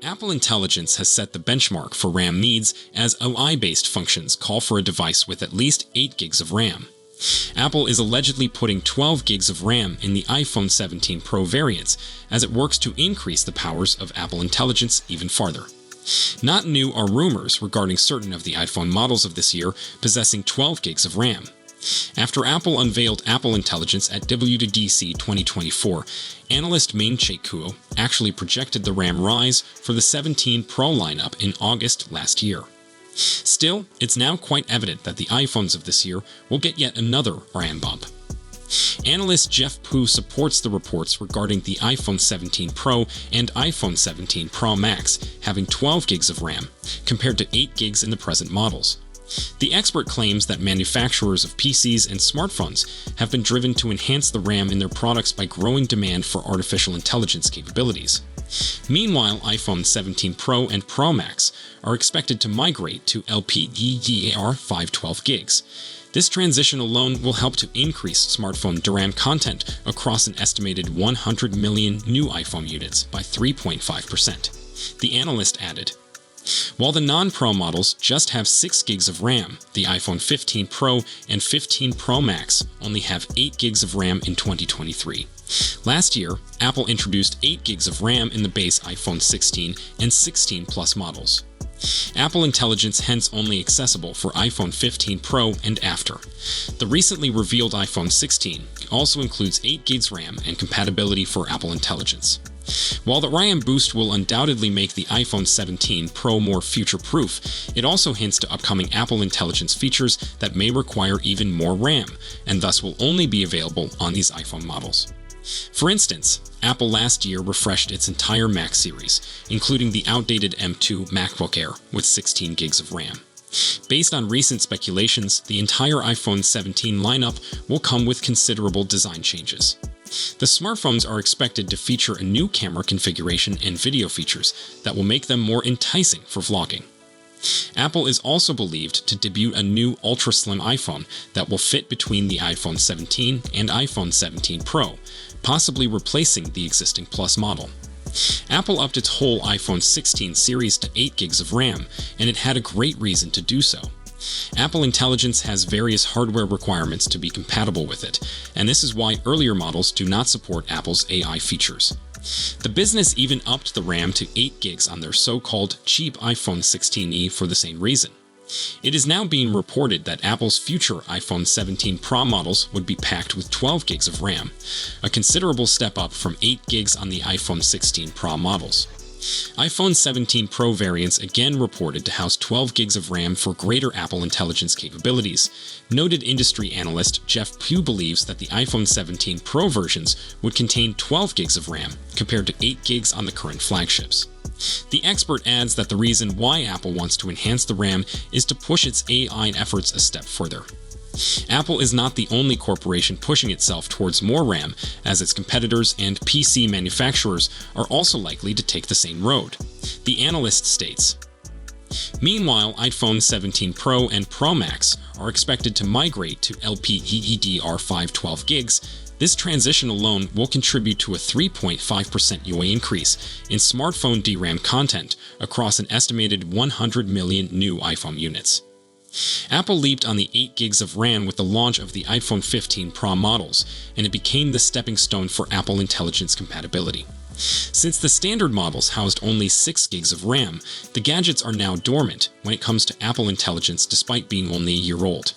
Apple Intelligence has set the benchmark for RAM needs as OI-based functions call for a device with at least 8 gigs of RAM. Apple is allegedly putting 12 gigs of RAM in the iPhone 17 Pro variants as it works to increase the powers of Apple Intelligence even farther. Not new are rumors regarding certain of the iPhone models of this year possessing 12 gigs of RAM. After Apple unveiled Apple Intelligence at WWDC 2024, analyst Ming-Chi actually projected the RAM rise for the 17 Pro lineup in August last year. Still, it's now quite evident that the iPhones of this year will get yet another RAM bump. Analyst Jeff Pu supports the reports regarding the iPhone 17 Pro and iPhone 17 Pro Max having 12 gigs of RAM, compared to 8 gigs in the present models. The expert claims that manufacturers of PCs and smartphones have been driven to enhance the RAM in their products by growing demand for artificial intelligence capabilities. Meanwhile, iPhone 17 Pro and Pro Max are expected to migrate to LPDDR512 gigs. This transition alone will help to increase smartphone DRAM content across an estimated 100 million new iPhone units by 3.5%. The analyst added, while the non-Pro models just have 6 gigs of RAM, the iPhone 15 Pro and 15 Pro Max only have 8 gigs of RAM in 2023. Last year, Apple introduced 8 gigs of RAM in the base iPhone 16 and 16 Plus models. Apple Intelligence hence only accessible for iPhone 15 Pro and after. The recently revealed iPhone 16 also includes 8 gigs RAM and compatibility for Apple Intelligence. While the RAM boost will undoubtedly make the iPhone 17 Pro more future-proof, it also hints to upcoming Apple Intelligence features that may require even more RAM, and thus will only be available on these iPhone models. For instance, Apple last year refreshed its entire Mac series, including the outdated M2 MacBook Air with 16 gigs of RAM. Based on recent speculations, the entire iPhone 17 lineup will come with considerable design changes. The smartphones are expected to feature a new camera configuration and video features that will make them more enticing for vlogging. Apple is also believed to debut a new ultra-slim iPhone that will fit between the iPhone 17 and iPhone 17 Pro, possibly replacing the existing Plus model. Apple upped its whole iPhone 16 series to 8 gigs of RAM, and it had a great reason to do so. Apple Intelligence has various hardware requirements to be compatible with it, and this is why earlier models do not support Apple's AI features. The business even upped the RAM to 8 gigs on their so-called cheap iPhone 16e for the same reason. It is now being reported that Apple's future iPhone 17 Pro models would be packed with 12 gigs of RAM, a considerable step up from 8 gigs on the iPhone 16 Pro models. iPhone 17 Pro variants again reported to house 12 gigs of RAM for greater Apple Intelligence capabilities. Noted industry analyst Jeff Pu believes that the iPhone 17 Pro versions would contain 12 gigs of RAM, compared to 8 gigs on the current flagships. The expert adds that the reason why Apple wants to enhance the RAM is to push its AI efforts a step further. Apple is not the only corporation pushing itself towards more RAM, as its competitors and PC manufacturers are also likely to take the same road. The analyst states, meanwhile, iPhone 17 Pro and Pro Max are expected to migrate to LPDDR512 gigs. This transition alone will contribute to a 3.5% UA increase in smartphone DRAM content across an estimated 100 million new iPhone units. Apple leaped on the 8 gigs of RAM with the launch of the iPhone 15 Pro models, and it became the stepping stone for Apple Intelligence compatibility. Since the standard models housed only 6 gigs of RAM, the gadgets are now dormant when it comes to Apple Intelligence despite being only a year old.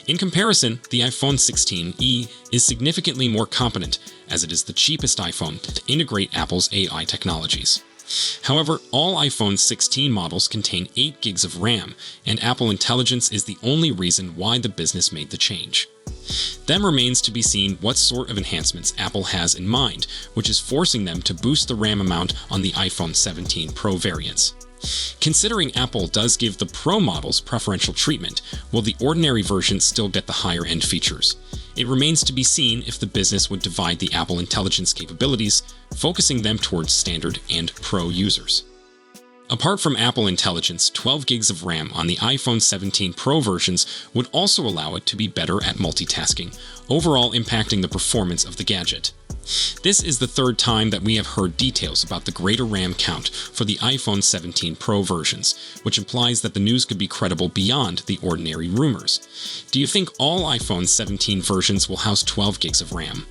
In comparison, the iPhone 16e is significantly more competent, as it is the cheapest iPhone to integrate Apple's AI technologies. However, all iPhone 16 models contain 8 gigs of RAM, and Apple Intelligence is the only reason why the business made the change. Then remains to be seen what sort of enhancements Apple has in mind, which is forcing them to boost the RAM amount on the iPhone 17 Pro variants. Considering Apple does give the Pro models preferential treatment, will the ordinary version still get the higher-end features? It remains to be seen if the business would divide the Apple Intelligence capabilities, focusing them towards standard and Pro users. Apart from Apple Intelligence, 12 gigs of RAM on the iPhone 17 Pro versions would also allow it to be better at multitasking, overall impacting the performance of the gadget. This is the third time that we have heard details about the greater RAM count for the iPhone 17 Pro versions, which implies that the news could be credible beyond the ordinary rumors. Do you think all iPhone 17 versions will house 12 gigs of RAM?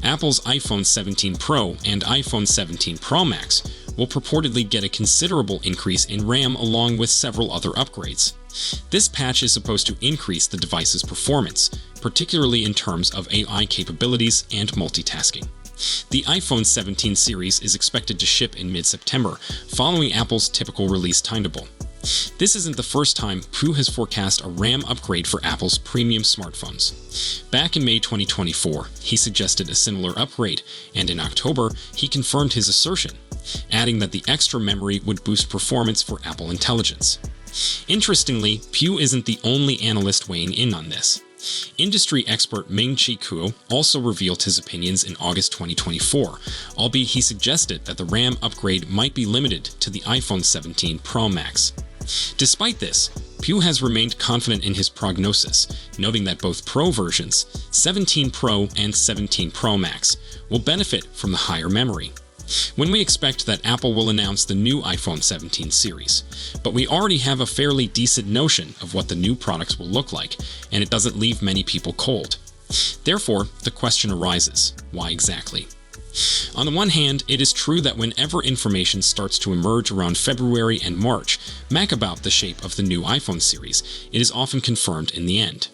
Apple's iPhone 17 Pro and iPhone 17 Pro Max will purportedly get a considerable increase in RAM along with several other upgrades. This patch is supposed to increase the device's performance, particularly in terms of AI capabilities and multitasking. The iPhone 17 series is expected to ship in mid-September, following Apple's typical release timetable. This isn't the first time Pu has forecast a RAM upgrade for Apple's premium smartphones. Back in May 2024, he suggested a similar upgrade, and in October, he confirmed his assertion, adding that the extra memory would boost performance for Apple Intelligence. Interestingly, Pu isn't the only analyst weighing in on this. Industry expert Ming-Chi also revealed his opinions in August 2024, albeit he suggested that the RAM upgrade might be limited to the iPhone 17 Pro Max. Despite this, Pu has remained confident in his prognosis, noting that both Pro versions, 17 Pro and 17 Pro Max, will benefit from the higher memory. When we expect that Apple will announce the new iPhone 17 series, but we already have a fairly decent notion of what the new products will look like, and it doesn't leave many people cold. Therefore, the question arises, why exactly? On the one hand, it is true that whenever information starts to emerge around February and March about the shape of the new iPhone series, it is often confirmed in the end.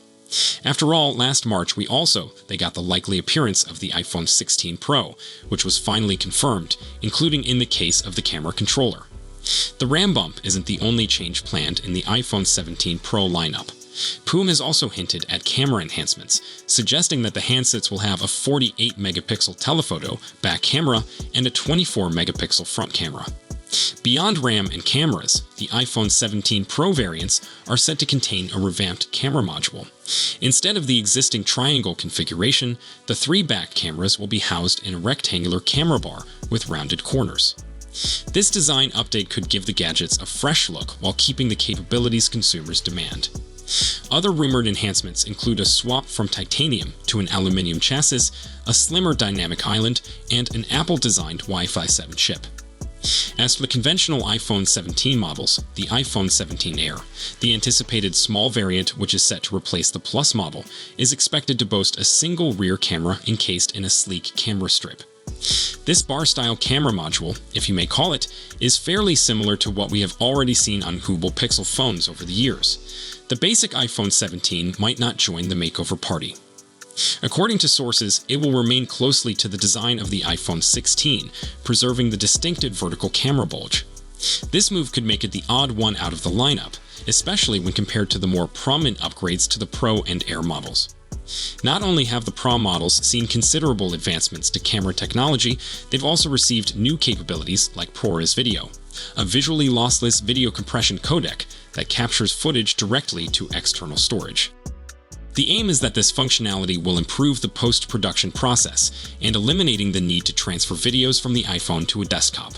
After all, last March they got the likely appearance of the iPhone 16 Pro, which was finally confirmed, including in the case of the camera controller. The RAM bump isn't the only change planned in the iPhone 17 Pro lineup. Pu has also hinted at camera enhancements, suggesting that the handsets will have a 48-megapixel telephoto back camera and a 24-megapixel front camera. Beyond RAM and cameras, the iPhone 17 Pro variants are said to contain a revamped camera module. Instead of the existing triangle configuration, the 3 back cameras will be housed in a rectangular camera bar with rounded corners. This design update could give the gadgets a fresh look while keeping the capabilities consumers demand. Other rumored enhancements include a swap from titanium to an aluminum chassis, a slimmer dynamic island, and an Apple-designed Wi-Fi 7 chip. As for the conventional iPhone 17 models, the iPhone 17 Air, the anticipated small variant which is set to replace the Plus model, is expected to boast a single rear camera encased in a sleek camera strip. This bar-style camera module, if you may call it, is fairly similar to what we have already seen on Google Pixel phones over the years. The basic iPhone 17 might not join the makeover party. According to sources, it will remain closely to the design of the iPhone 16, preserving the distinctive vertical camera bulge. This move could make it the odd one out of the lineup, especially when compared to the more prominent upgrades to the Pro and Air models. Not only have the Pro models seen considerable advancements to camera technology, they've also received new capabilities like ProRes Video, a visually lossless video compression codec that captures footage directly to external storage. The aim is that this functionality will improve the post-production process and eliminating the need to transfer videos from the iPhone to a desktop.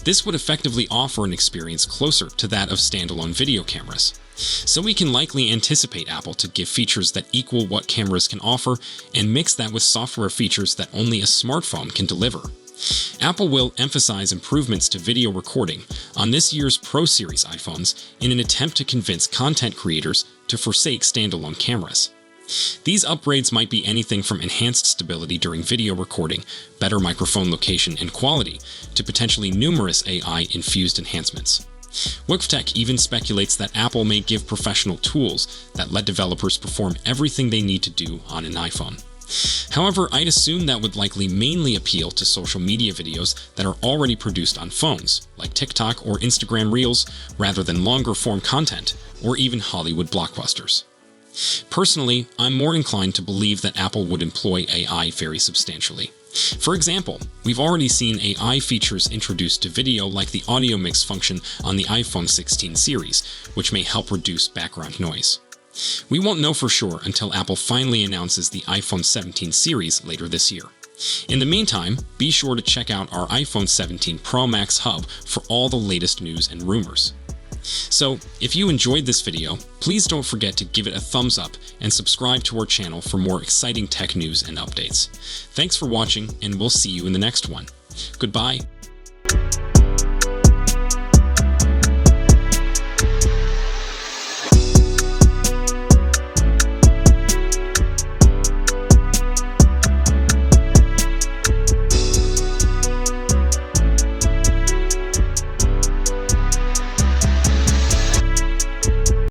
This would effectively offer an experience closer to that of standalone video cameras. So we can likely anticipate Apple to give features that equal what cameras can offer and mix that with software features that only a smartphone can deliver. Apple will emphasize improvements to video recording on this year's Pro Series iPhones in an attempt to convince content creators to forsake standalone cameras. These upgrades might be anything from enhanced stability during video recording, better microphone location and quality, to potentially numerous AI-infused enhancements. WikiTech even speculates that Apple may give professional tools that let developers perform everything they need to do on an iPhone. However, I'd assume that would likely mainly appeal to social media videos that are already produced on phones, like TikTok or Instagram Reels, rather than longer-form content, or even Hollywood blockbusters. Personally, I'm more inclined to believe that Apple would employ AI very substantially. For example, we've already seen AI features introduced to video like the audio mix function on the iPhone 16 series, which may help reduce background noise. We won't know for sure until Apple finally announces the iPhone 17 series later this year. In the meantime, be sure to check out our iPhone 17 Pro Max hub for all the latest news and rumors. So, if you enjoyed this video, please don't forget to give it a thumbs up and subscribe to our channel for more exciting tech news and updates. Thanks for watching, and we'll see you in the next one. Goodbye.